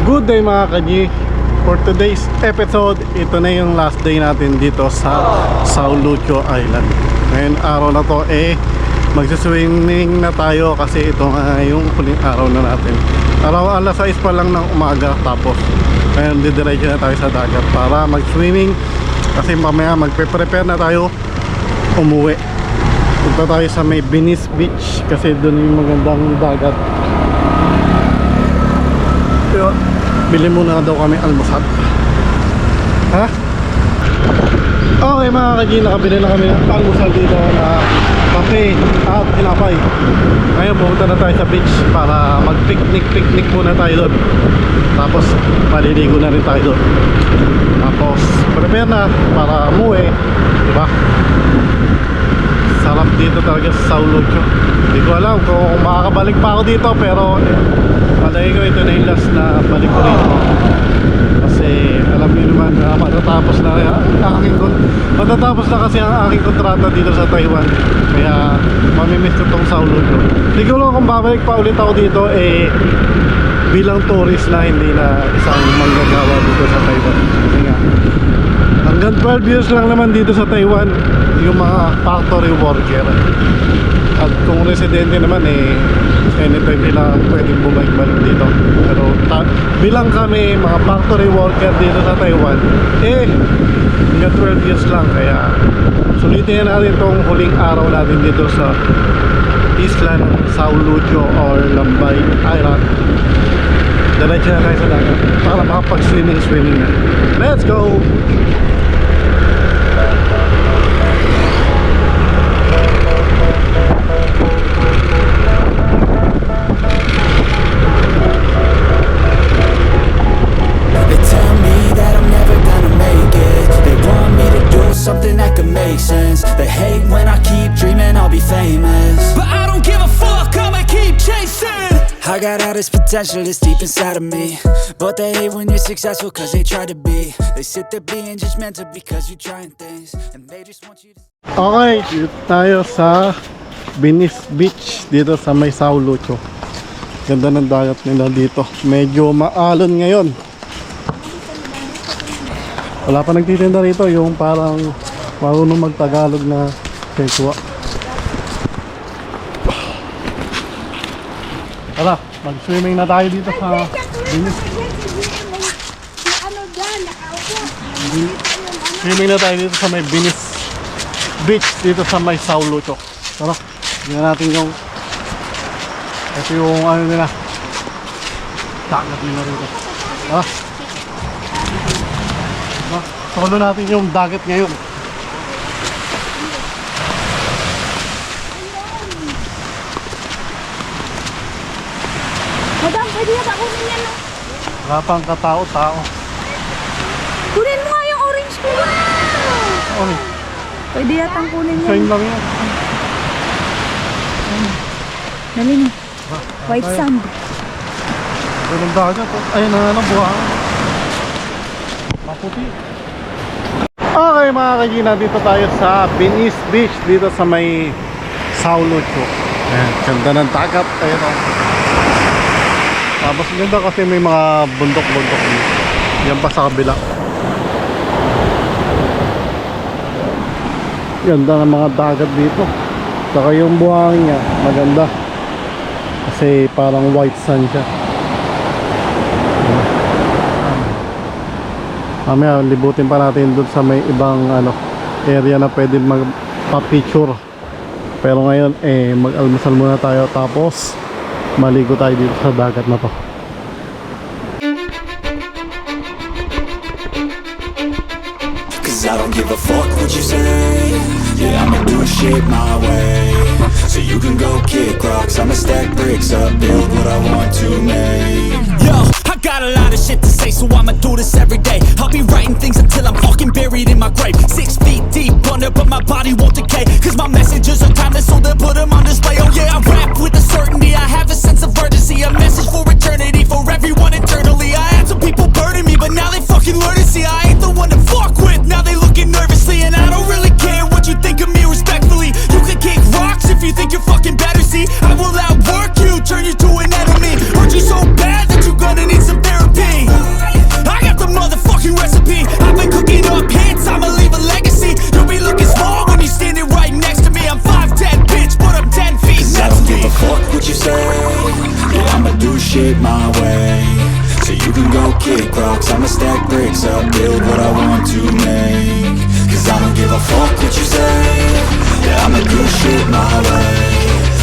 Good day mga ka-G. For today's episode, ito na yung last day natin dito sa Sao Lucio Island. Ngayon araw na to magsiswimming na tayo kasi ito nga yung huling araw na natin. Araw alas 6 pa lang ng umaga, tapos ngayon didiretso na tayo sa dagat para mag-swimming kasi mamaya magpe-prepare na tayo umuwi. Punta tayo sa may Venice Beach kasi doon yung magandang dagat. Pero bili muna daw kami almusal. Ha? Okay mga ka-G, nakabili na kami ng almusal dito na kape at tinapay. Ngayon pumunta na tayo sa beach para mag-picnic muna tayo doon. Tapos maliligo na rin tayo doon. Tapos prepare na para umuwi, diba? Sarap dito talaga sa Sao Lucio. Hindi ko alam kung makakabalik pa ako dito, pero palagi ko ito na yung last na balik ko rito. Kasi alam niyo naman na matatapos na kasi ang aking kontrata dito sa Taiwan. Kaya mamimiss ko tong Sao Lucio. Hindi ko lang kung babalik pa ulit ako dito bilang tourist na, hindi na isang manggagawa dito sa Taiwan. Kasi nga hanggang 12 years lang naman dito sa Taiwan yung mga factory worker. At kung residente naman anytime nila pwedeng bumalik-balik dito. Pero bilang kami mga factory worker dito sa Taiwan, hanggang 12 years lang. Kaya sulitin natin itong huling araw natin dito sa isla ng Sao Lucio or Lambay Island. Diretso na tayo sa dagat para makapag-swimming na. Let's go! Something that could make sense. They hate when I keep dreaming I'll be famous, but I don't give a fuck, I'ma keep chasing. I got all this potential that's deep inside of me, but they hate when you're successful cause they try to be. They sit there being judgmental because you're trying things, and they just want you to... Okay, dito tayo sa Venice Beach dito sa may Sao Lucio. Ganda ng dagat nila dito. Medyo maalon ngayon. Wala pa nagtitinda rito, yung parang marunong magtagalog na keswa. Tara, mag-swimming na tayo dito sa Venice. Swimming na tayo dito sa may Venice Beach dito sa may Sao Lucio. Tara, tingnan natin yung ito yung ano nila, dagat nila rito. Tara, solo natin yung dagat ngayon. Madam, pwede na ba kunin yan? Wala pang katao-tao. Kunin mo nga yung orange ko. Okay, Pwede yatang kunin yan. same lang yan. Dali na. White sand. Ganun dagat. Ayun na buhangin. Maputi. Okay mga ka-G, dito tayo sa Venice Beach dito sa may Sao Lucio. Ayan, ganda ng dagat. Ayun o. Tapos ganda kasi may mga bundok-bundok dito. Yan pa sa kabila. Ganda ng mga dagat dito. Saka yung buhangin niya maganda kasi parang white sand siya. Mamaya libutin pa natin doon sa may ibang area na pwede magpa-picture. Pero ngayon mag-almusal muna tayo tapos maligo tayo dito sa dagat na to. Cause I don't give a fuck what you say. Yeah, I'ma do shit my way. So you can go kick rocks, I'ma stack bricks up, build what I want to make. Yo, I got a lot of shit to say, so I'ma do this every day. I'll be writing things until I'm fucking buried in my grave. 6 feet deep under, but my body won't decay. Cause my messages are timeless, so they'll put them on display. Oh yeah, I rap with a certainty, I have a sense of urgency. A message for eternity, for everyone internally. I had some people burning me, but now they fucking learn to see I ain't the one to fuck with. Now they looking nervously, and I don't really care what you think of me respectfully. You can kick rocks if you think you're fucking better, see. I will outwork you, turn you to an enemy. Hurt you so bad that you're gonna need some therapy. way. So you can go kick rocks, I'ma stack bricks up, build what I want to make. Cause I don't give a fuck what you say, yeah, I'ma do shit my way.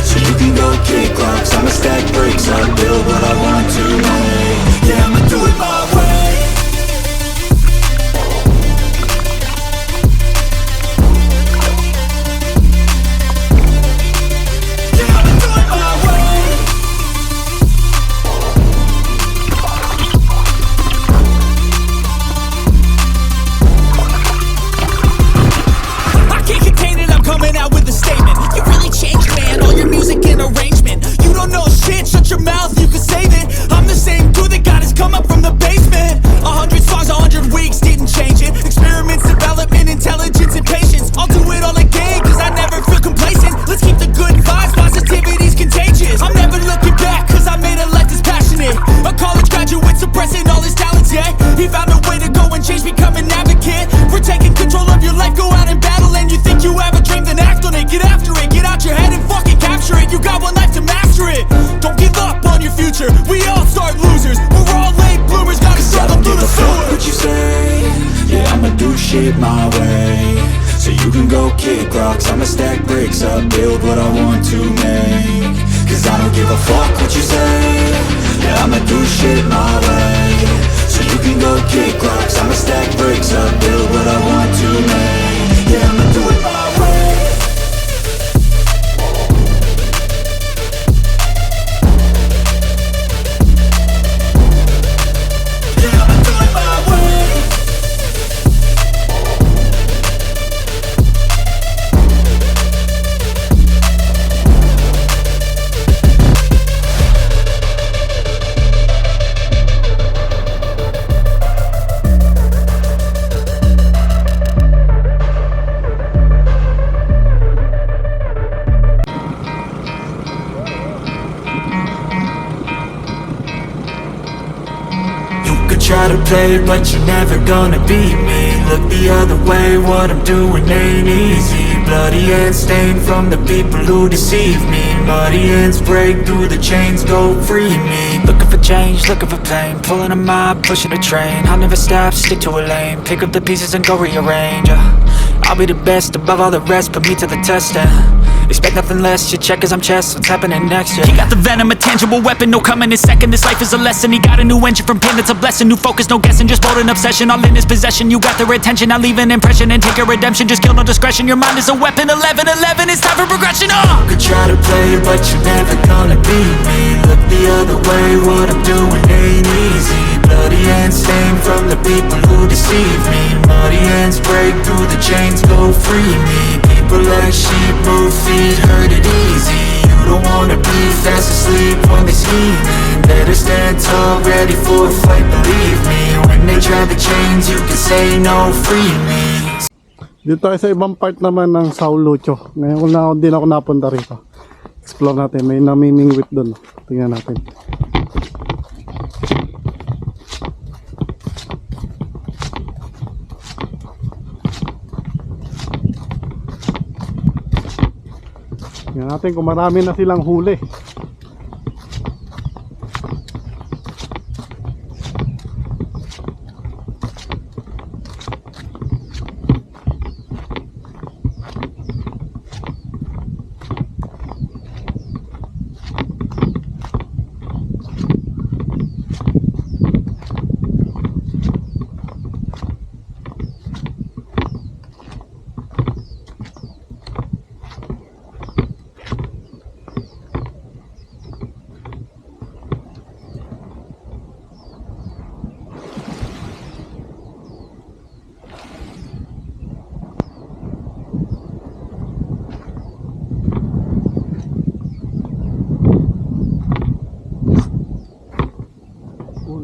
So you can go kick rocks, I'ma stack bricks up, build what I want to make. Yeah, I'ma do it my way. Shut your mouth, you can save it. I'm the same dude that got his come up from the basement. 100 songs, 100 weeks, didn't change it. Experiments, development, intelligence, and patience. I'll do it all again, cause I never feel complacent. Let's keep the good vibes, positivity's contagious. I'm never looking back, cause I made a life that's passionate. A college graduate suppressing all his talents, yeah. He found a way to go and change, become an advocate. For taking control of your life, go out and battle. And you think you have a dream, then act on it. Get after it, get out your head and fucking capture it. You got one life to master it. Don't give up on your future, we all start losers. We're all late bloomers, gotta Cause I struggle don't through give the a fuck sewer. what you say, yeah, I'ma do shit my way. So you can go kick rocks, I'ma stack bricks up, build what I want to make. Cause I don't give a fuck what you say, yeah, I'ma do shit my way. So you can go kick rocks, I'ma stack bricks up, build what I want to make. Yeah, I'ma do it my way. Yeah, I'ma do it my way. You could try to play, but you're never gonna beat me. Look the other way, what I'm doing ain't easy. Bloody hands stained from the people who deceive me. Muddy hands break through the chains, go free me. Looking for change, looking for pain. Pulling a mob, pushing a train. I'll never stop, stick to a lane. Pick up the pieces and go rearrange. I'll be the best above all the rest, put me to the test. Expect nothing less, you check as I'm chess. What's happening next? He got the venom, a tangible weapon, no coming in second. This life is a lesson, he got a new engine from pain, that's a blessing. New focus, no guessing, just bold and obsession. All in his possession, you got their attention. I'll leave an impression and take a redemption. Just kill, no discretion, your mind is a weapon. 11-11, it's time for progression. You could try to play, but you're never gonna beat me. Look the other way, what I'm doing ain't easy. Bloody hands stained from the people who deceive me. Muddy hands break through the chains, go free me. People like sheep move feet, hurt it easy. You don't wanna be fast asleep when they scheming. Better stand tall, ready for a fight, believe me. When they try the chains, you can say no, free me. Dito tayo sa ibang part naman ng Sao Lucio. Ngayon din ako napunta rito. Explore natin, may namimingwit doon. Tingnan natin. Tingnan natin kung marami na silang huli.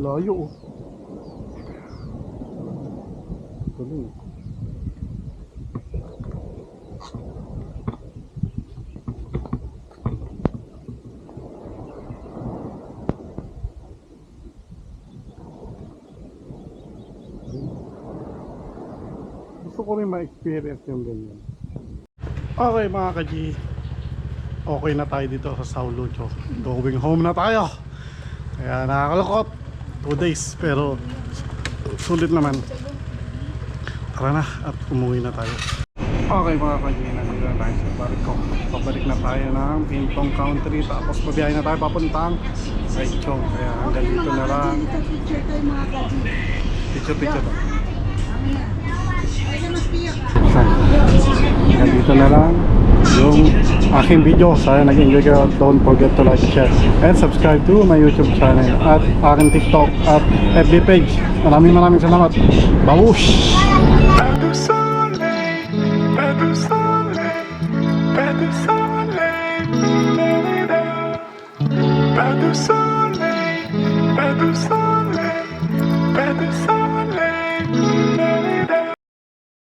Layo oh. Galing. Gusto ko rin ma-experience yung ganyan. Okay mga ka-G, okay na tayo dito sa Sao Lucio. Going home na tayo. Kaya nakakalukot. 2 days pero sulit naman. Tara na at umuwi na tayo. Okay mga kagina, nandito na tayo sa barko. Pabalik na tayo ng Pintong Country. Tapos babiyahin na tayo papuntang Raichong. Kaya hanggang dito na lang. Picture lang. Hanggang dito na lang yung aking video. Sana nag-enjoy kayo. Don't forget to like, share, and subscribe to my YouTube channel at aking TikTok at FB page. Maraming salamat. Babush! Pas de soleil, pas de soleil, pas de soleil, pas de soleil, pas de soleil.